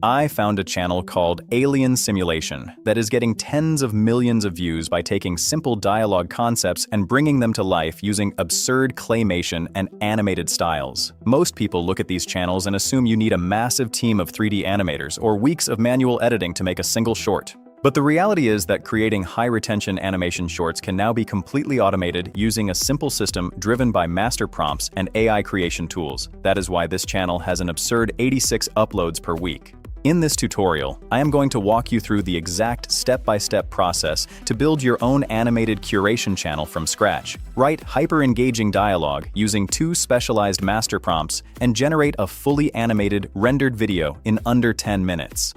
I found a channel called Alien Simulation that is getting tens of millions of views by taking simple dialogue concepts and bringing them to life using absurd claymation and animated styles. Most people look at these channels and assume you need a massive team of 3D animators or weeks of manual editing to make a single short. But the reality is that creating high-retention animation shorts can now be completely automated using a simple system driven by master prompts and AI creation tools. That is why this channel has an absurd 86 uploads per week. In this tutorial, I am going to walk you through the exact step-by-step process to build your own animated curation channel from scratch. Write hyper-engaging dialogue using 2 specialized master prompts and generate a fully animated, rendered video in under 10 minutes.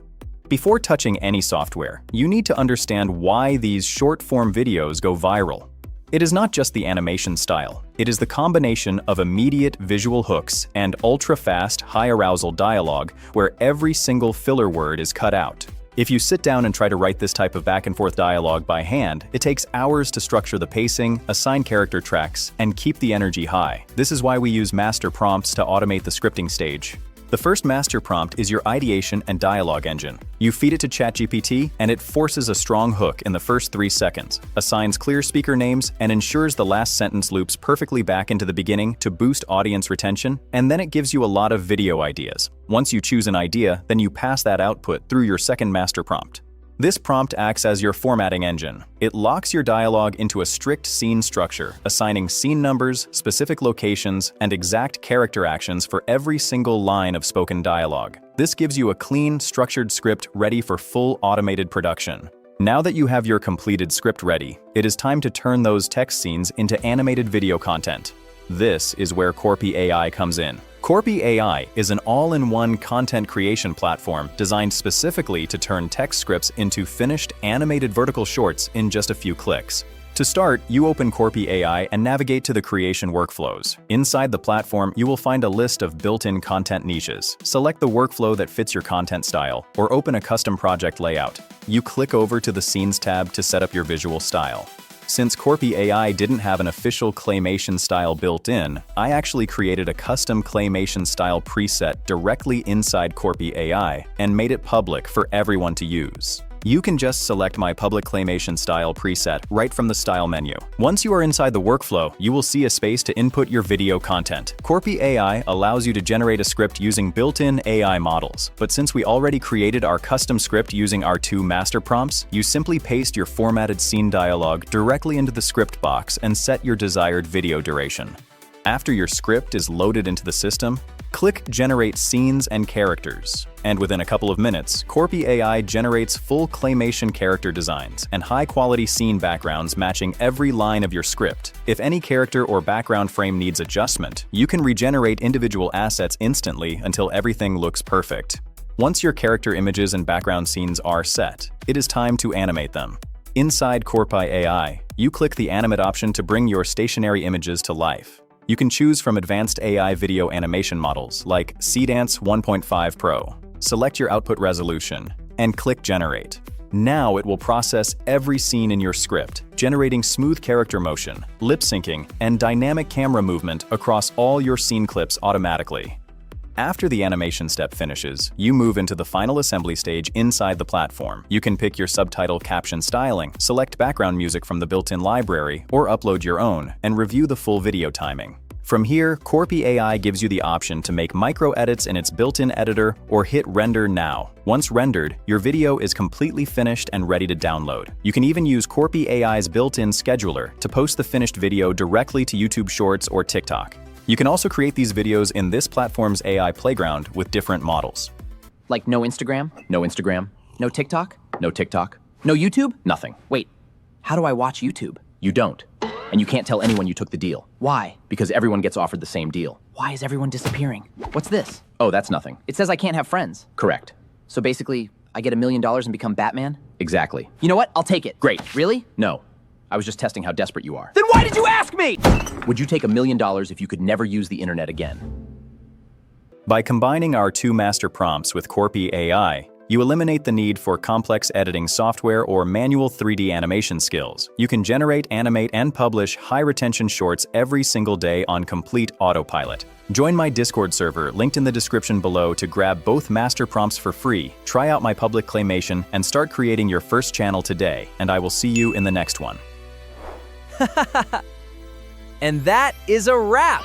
Before touching any software, you need to understand why these short-form videos go viral. It is not just the animation style. It is the combination of immediate visual hooks and ultra-fast, high-arousal dialogue where every single filler word is cut out. If you sit down and try to write this type of back-and-forth dialogue by hand, it takes hours to structure the pacing, assign character tracks, and keep the energy high. This is why we use master prompts to automate the scripting stage. The first master prompt is your ideation and dialogue engine. You feed it to ChatGPT, and it forces a strong hook in the first 3 seconds, assigns clear speaker names, and ensures the last sentence loops perfectly back into the beginning to boost audience retention, and then it gives you a lot of video ideas. Once you choose an idea, then you pass that output through your second master prompt. This prompt acts as your formatting engine. It locks your dialogue into a strict scene structure, assigning scene numbers, specific locations, and exact character actions for every single line of spoken dialogue. This gives you a clean, structured script ready for full automated production. Now that you have your completed script ready, it is time to turn those text scenes into animated video content. This is where Korpi AI comes in. Korpi AI is an all-in-one content creation platform designed specifically to turn text scripts into finished animated vertical shorts in just a few clicks. To start, you open Korpi AI and navigate to the creation workflows. Inside the platform, you will find a list of built-in content niches. Select the workflow that fits your content style, or open a custom project layout. You click over to the Scenes tab to set up your visual style. Since Korpi AI didn't have an official claymation style built in, I actually created a custom claymation style preset directly inside Korpi AI and made it public for everyone to use. You can just select my public claymation style preset right from the style menu. Once you are inside the workflow, you will see a space to input your video content. Korpi AI allows you to generate a script using built-in AI models. But since we already created our custom script using our 2 master prompts, you simply paste your formatted scene dialogue directly into the script box and set your desired video duration. After your script is loaded into the system, click Generate Scenes and Characters. And within a couple of minutes, Korpi AI generates full claymation character designs and high-quality scene backgrounds matching every line of your script. If any character or background frame needs adjustment, you can regenerate individual assets instantly until everything looks perfect. Once your character images and background scenes are set, it is time to animate them. Inside Korpi AI, you click the Animate option to bring your stationary images to life. You can choose from advanced AI video animation models like Cdance 1.5 Pro. Select your output resolution and click Generate. Now it will process every scene in your script, generating smooth character motion, lip syncing, and dynamic camera movement across all your scene clips automatically. After the animation step finishes, you move into the final assembly stage inside the platform. You can pick your subtitle caption styling, select background music from the built-in library, or upload your own, and review the full video timing. From here, Korpi AI gives you the option to make micro-edits in its built-in editor or hit Render Now. Once rendered, your video is completely finished and ready to download. You can even use Korpi AI's built-in scheduler to post the finished video directly to YouTube Shorts or TikTok. You can also create these videos in this platform's AI playground with different models. Like no Instagram? No Instagram. No TikTok? No TikTok. No YouTube? Nothing. Wait, how do I watch YouTube? You don't. And you can't tell anyone you took the deal. Why? Because everyone gets offered the same deal. Why is everyone disappearing? What's this? Oh, that's nothing. It says I can't have friends. Correct. So basically, I get $1 million and become Batman? Exactly. You know what? I'll take it. Great. Really? No. I was just testing how desperate you are. Then why did you ask me? Would you take $1 million if you could never use the internet again? By combining our 2 master prompts with Korpi AI, You eliminate the need for complex editing software or manual 3D animation skills. You can generate, animate, and publish high-retention shorts every single day on complete autopilot. Join my Discord server, linked in the description below, to grab both master prompts for free, try out my public claymation, and start creating your first channel today, and I will see you in the next one. And that is a wrap!